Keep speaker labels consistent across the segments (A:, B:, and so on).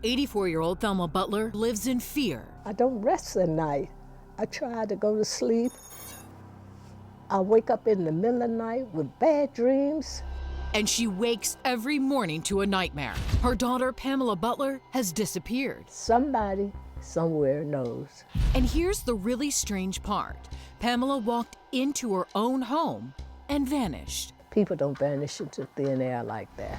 A: 84-year-old Thelma Butler lives in fear.
B: I don't rest at night. I try to go to sleep. I wake up in the middle of the night with bad dreams.
A: And she wakes every morning to a nightmare. Her daughter, Pamela Butler, has disappeared.
B: Somebody somewhere knows.
A: And here's the really strange part. Pamela walked into her own home and vanished.
B: People don't vanish into thin air like that.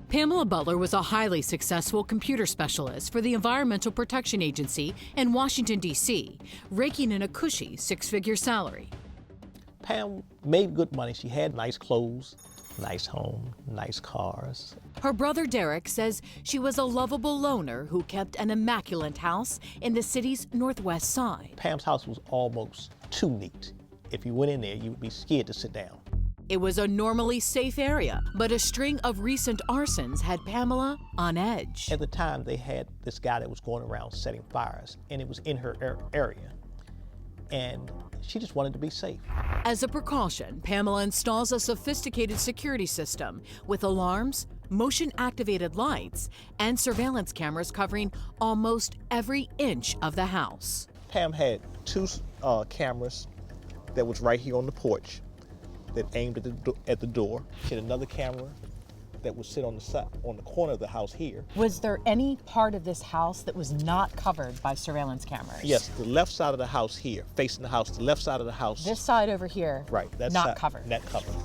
A: Pamela Butler was a highly successful computer specialist for the Environmental Protection Agency in Washington, D.C., raking in a cushy six-figure salary.
C: Pam made good money. She had nice clothes, nice home, nice cars.
A: Her brother Derek says she was a lovable loner who kept an immaculate house in the city's northwest side.
C: Pam's house was almost too neat. If you went in there, you would be scared to sit down.
A: It was a normally safe area, but a string of recent arsons had Pamela on edge.
C: At the time, they had this guy that was going around setting fires, and it was in her area. And she just wanted to be safe.
A: As a precaution, Pamela installs a sophisticated security system with alarms, motion-activated lights, and surveillance cameras covering almost every inch of the house.
C: Pam had two cameras that was right here on the porch that aimed at the door. She had another camera that would sit on the corner of the house here.
D: Was there any part of this house that was not covered by surveillance cameras?
C: Yes, the left side of the house here, facing the house, the left side of the house.
D: This side over here,
C: right, that's
D: not covered.
C: Not covered.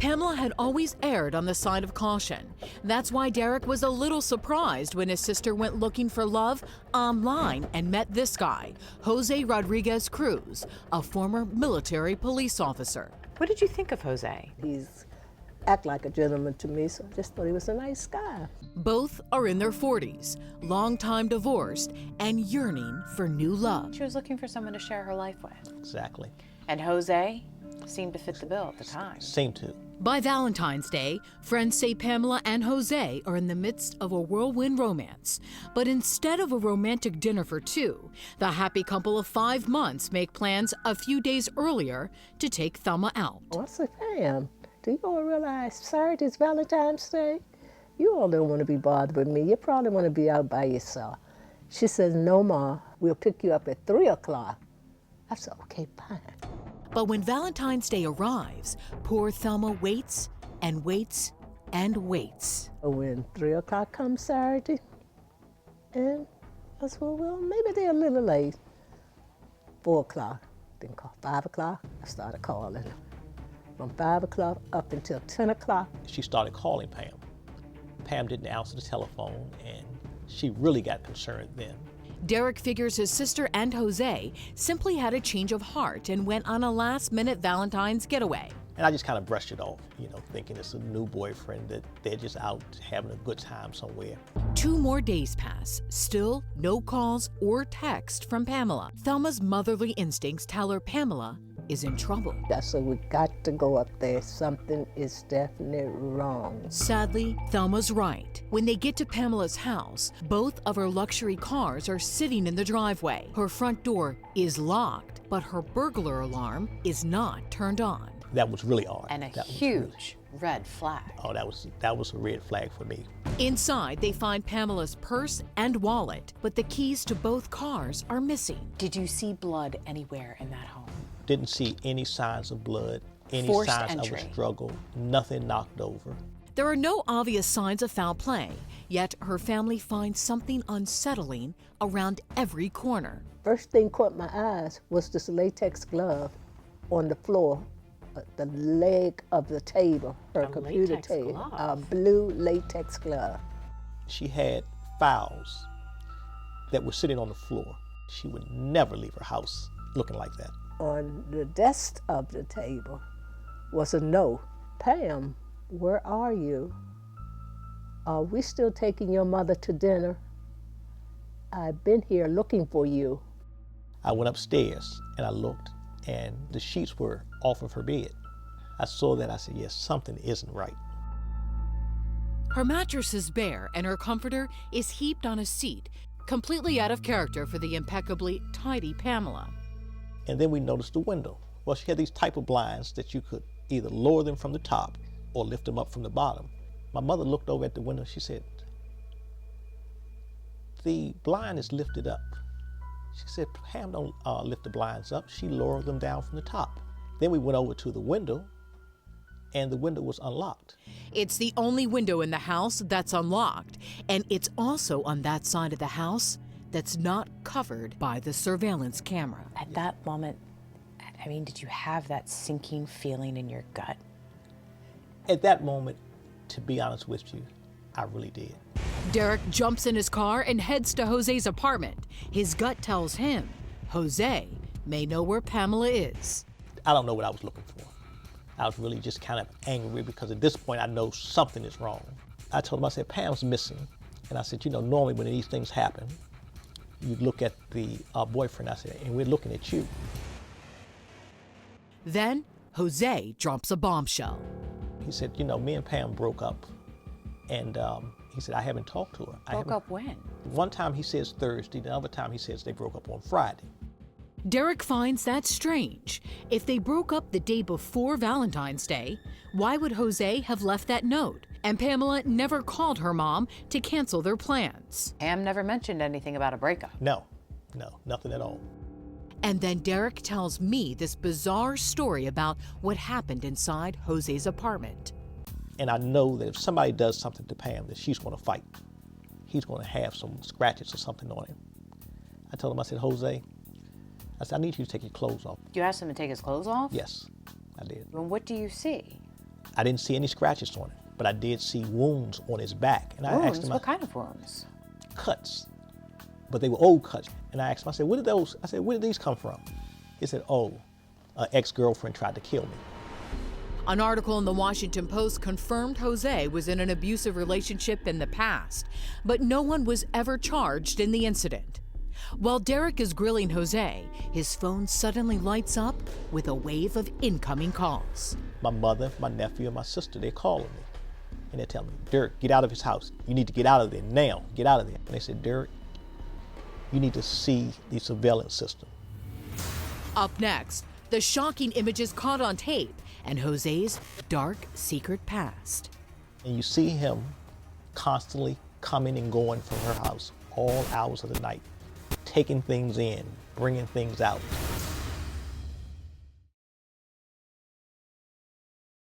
A: Pamela had always erred on the side of caution. That's why Derek was a little surprised when his sister went looking for love online and met this guy, Jose Rodriguez Cruz, a former military police officer.
D: What did you think of Jose?
B: He's act like a gentleman to me, so I just thought he was a nice guy.
A: Both are in their 40s, long-time divorced, and yearning for new love.
D: She was looking for someone to share her life with.
C: Exactly.
D: And Jose seemed to fit the bill at the time.
C: Seemed to.
A: By Valentine's Day, friends say Pamela and Jose are in the midst of a whirlwind romance. But instead of a romantic dinner for two, the happy couple of 5 months make plans a few days earlier to take Thelma out.
B: Oh, I said, Pam, do you all realize Saturday's Valentine's Day? You all don't want to be bothered with me. You probably want to be out by yourself. She says, no, Ma, we'll pick you up at 3 o'clock. I said, okay, fine.
A: But when Valentine's Day arrives, poor Thelma waits and waits and waits.
B: When 3 o'clock comes Saturday, and I said, well, maybe they're a little late. 4 o'clock, then call 5 o'clock, I started calling. From 5 o'clock up until 10 o'clock.
C: She started calling Pam. Pam didn't answer the telephone, and she really got concerned then.
A: Derek figures his sister and Jose simply had a change of heart and went on a last-minute Valentine's getaway.
C: And I just kind of brushed it off, thinking it's a new boyfriend, that they're just out having a good time somewhere.
A: 2 more days pass, still no calls or text from Pamela. Thelma's motherly instincts tell her Pamela is in trouble.
B: I said, we got to go up there. Something is definitely wrong.
A: Sadly, Thelma's right. When they get to Pamela's house, both of her luxury cars are sitting in the driveway. Her front door is locked, but her burglar alarm is not turned on.
C: That was really odd.
D: And a huge red flag.
C: Oh, that was a red flag for me.
A: Inside, they find Pamela's purse and wallet, but the keys to both cars are missing.
D: Did you see blood anywhere in that home?
C: Didn't see any signs of blood, any
D: Forced
C: signs
D: entry.
C: of a struggle, nothing knocked over.
A: There are no obvious signs of foul play, yet her family finds something unsettling around every corner.
B: First thing caught my eyes was this latex glove on the floor, the leg of the table, her computer table, a blue latex glove.
C: She had files that were sitting on the floor. She would never leave her house looking like that.
B: On the desk of the table was a note. Pam, where are you? Are we still taking your mother to dinner? I've been here looking for you.
C: I went upstairs and I looked, and the sheets were off of her bed. I saw that. I said, yes, something isn't right.
A: Her mattress is bare and her comforter is heaped on a seat, completely out of character for the impeccably tidy Pamela.
C: And then we noticed the window. Well, she had these type of blinds that you could either lower them from the top or lift them up from the bottom. My mother looked over at the window. She said, the blind is lifted up. She said, Pam don't lift the blinds up. She lowered them down from the top. Then we went over to the window, and the window was unlocked.
A: It's the only window in the house that's unlocked, and it's also on that side of the house that's not covered by the surveillance camera.
D: At that moment, I mean, did you have that sinking feeling in your gut?
C: At that moment, to be honest with you, I really did.
A: Derek jumps in his car and heads to Jose's apartment. His gut tells him Jose may know where Pamela is.
C: I don't know what I was looking for. I was really just kind of angry because at this point I know something is wrong. I told him, I said, Pam's missing. And I said, you know, normally when these things happen, you look at the boyfriend, I said, and we're looking at you.
A: Then Jose drops a bombshell.
C: He said, you know, me and Pam broke up. And he said, I haven't talked to her.
D: Broke up when?
C: One time he says Thursday, the other time he says they broke up on Friday.
A: Derek finds that strange. If they broke up the day before Valentine's Day, why would Jose have left that note? And Pamela never called her mom to cancel their plans.
D: Pam never mentioned anything about a breakup.
C: No, nothing at all.
A: And then Derek tells me this bizarre story about what happened inside Jose's apartment.
C: And I know that if somebody does something to Pam, that she's going to fight. He's going to have some scratches or something on him. I told him, I said, Jose, I said, I need you to take your clothes off.
D: You asked him to take his clothes off?
C: Yes, I did.
D: And what do you see?
C: I didn't see any scratches on him, but I did see wounds on his back. And I asked him,
D: What kind of wounds?
C: Cuts, but they were old cuts. And I asked him, I said, where did these come from? He said, oh, an ex-girlfriend tried to kill me.
A: An article in the Washington Post confirmed Jose was in an abusive relationship in the past, but no one was ever charged in the incident. While Derek is grilling Jose, his phone suddenly lights up with a wave of incoming calls.
C: My mother, my nephew, and my sister, they're calling me. And they're telling me, Derek, get out of his house. You need to get out of there now. Get out of there. And they said, Derek, you need to see the surveillance system.
A: Up next, the shocking images caught on tape and Jose's dark, secret past.
C: And you see him constantly coming and going from her house all hours of the night, taking things in, bringing things out.